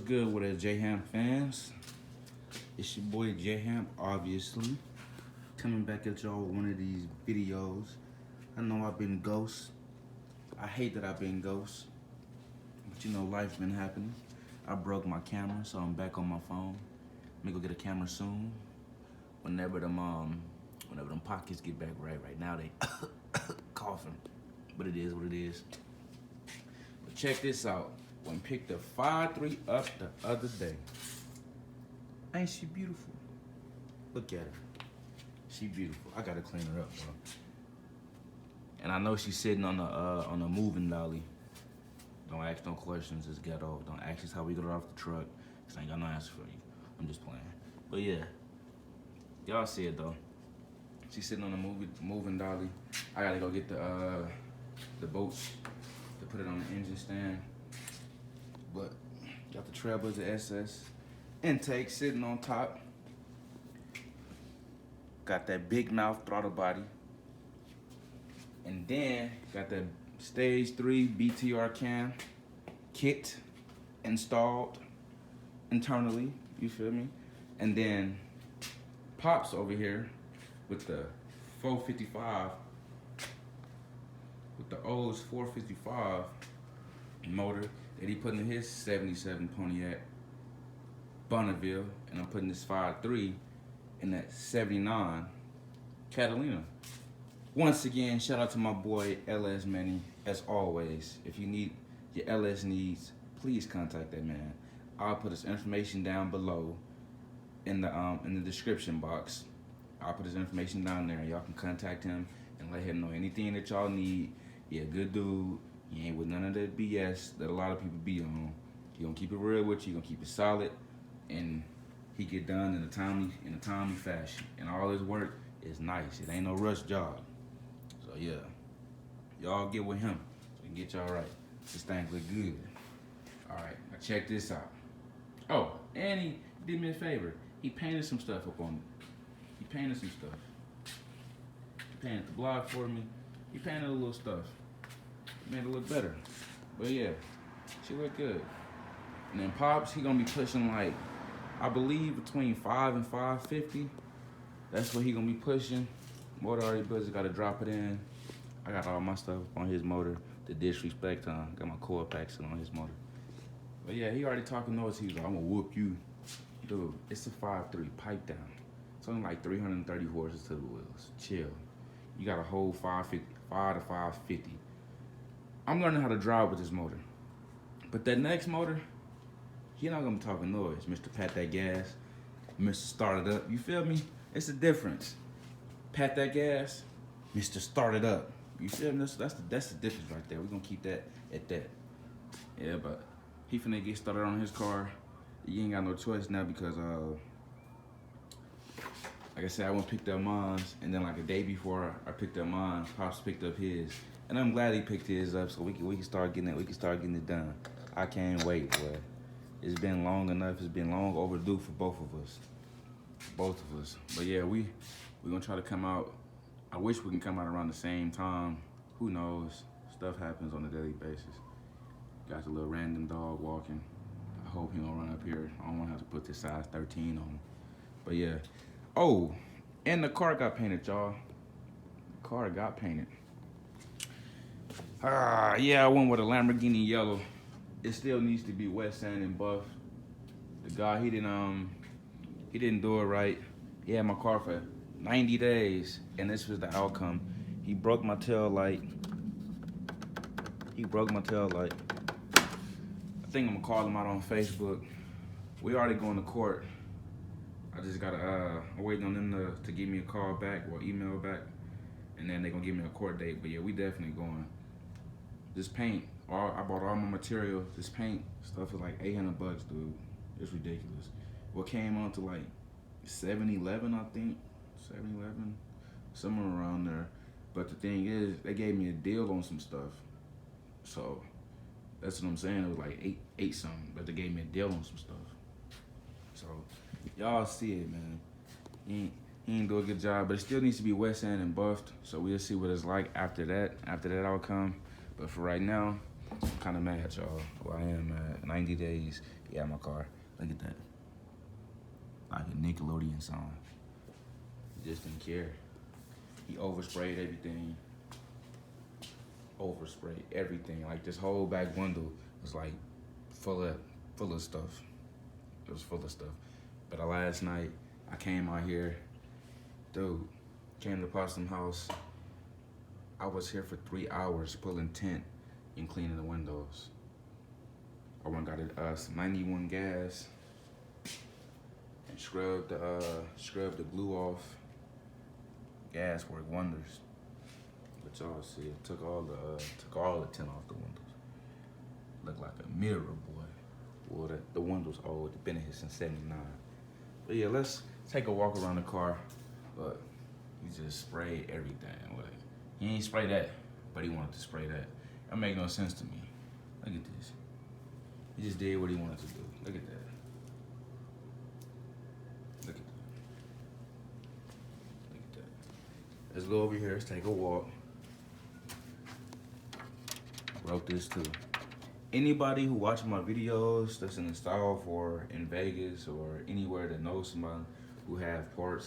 good with it, JHAMP fans? It's your boy JHAMP, obviously. Coming back at y'all with one of these videos. I know I've been ghost. I hate that I've been ghost. But you know, life's been happening. I broke my camera, so I'm back on my phone. Let me go get a camera soon. Whenever them pockets get back right. Right now they coughing. But it is what it is. But check this out. When picked the 5-3 up the other day. Ain't she beautiful? Look at her. She beautiful. I gotta clean her up, bro. And I know she's sitting on the moving dolly. Don't ask no questions, just get off. Don't ask us how we got her off the truck, cause I ain't got no answer for you. I'm just playing. But yeah, y'all see it though. She's sitting on the moving dolly. I gotta go get the bolts to put it on the engine stand. But got the Trailblazer SS intake sitting on top. Got that big mouth throttle body. And then got that Stage 3 BTR cam kit installed internally, you feel me? And then Pops over here with the 455, with the O's 455 motor that he put in his 77 Pontiac Bonneville, and I'm putting this 5.3 in that 79 Catalina. Once again, shout out to my boy LS Manny. As always, if you need your LS needs, please contact that man. I'll put his information down below in the description box. I'll put his information down there. Y'all can contact him and let him know anything that y'all need. He a good dude. He ain't with none of that BS that a lot of people be on. He gonna keep it real with you. He gonna keep it solid, and he get done in a timely fashion. And all his work is nice. It ain't no rush job. So yeah, y'all get with him so he can get y'all right. This thing look good. All right, now check this out. Oh, and he did me a favor. He painted some stuff up on me. He painted some stuff. He painted the block for me. He painted a little stuff. Made it look better. But yeah, she look good. And then Pops, he gonna be pushing like, I believe between 5 and 550. That's what he gonna be pushing. Motor already built, just gotta drop it in. I got all my stuff on his motor. The disrespect on, got my core packs on his motor. But yeah, he already talking noise. He was like, I'm gonna whoop you. Dude, it's a 5.3, pipe down. It's only like 330 horses to the wheels. Chill. You got a whole 5 to 550. I'm learning how to drive with this motor. But that next motor, he not gonna be talking noise. Mr. Pat that gas, Mr. Start it up. You feel me? It's a difference. Pat that gas, Mr. Start it up. You feel me? That's the difference right there. We're gonna keep that at that. Yeah, but he finna get started on his car. You ain't got no choice now because like I said, I went and picked up mine, and then like a day before I picked up mine, Pops picked up his. And I'm glad he picked his up so we can start getting it done. I can't wait, boy. It's been long enough. It's been long overdue for both of us. Both of us. But yeah, we're gonna try to come out. I wish we can come out around the same time. Who knows? Stuff happens on a daily basis. Got a little random dog walking. I hope he don't run up here. I don't wanna have to put this size 13 on him. But yeah. Oh, and the car got painted, y'all. The car got painted. Yeah, I went with a Lamborghini yellow. It still needs to be wet sand and buff. The guy, he didn't do it right. He had my car for 90 days, and this was the outcome. He broke my tail light. I think I'm gonna call him out on Facebook. We already going to court. I just gotta, I'm waiting on them to give me a call back or email back, and then they gonna give me a court date. But yeah, we definitely going. This paint, I bought all my material. This paint stuff is like 800 bucks, dude. It's ridiculous. What came on to like 7-11, I think, 7-11, somewhere around there. But the thing is, they gave me a deal on some stuff. So that's what I'm saying. It was like eight something, but they gave me a deal on some stuff. So y'all see it, man. He ain't do a good job, but it still needs to be wet sand and buffed. So we'll see what it's like after that outcome. But for right now, I'm kind of mad, y'all. Well, I am mad. 90 days. Yeah, my car. Look at that. Like a Nickelodeon song. He just didn't care. He oversprayed everything. Oversprayed everything. Like this whole back window was like full of stuff. It was full of stuff. But last night I came out here, dude. Came to Possum House. I was here for 3 hours pulling tint and cleaning the windows. I went and got some 91 gas and scrubbed the glue off. Gas worked wonders. But y'all see, it took all the tint off the windows. Looked like a mirror, boy. Well, the windows old. They've been in here since '79. But yeah, let's take a walk around the car. But he just sprayed everything. Like, he ain't spray that, but he wanted to spray that. That make no sense to me. Look at this. He just did what he wanted to do. Look at that. Look at that. Look at that. Let's go over here. Let's take a walk. I wrote this too. Anybody who watches my videos that's in the style for in Vegas or anywhere that knows somebody who have parts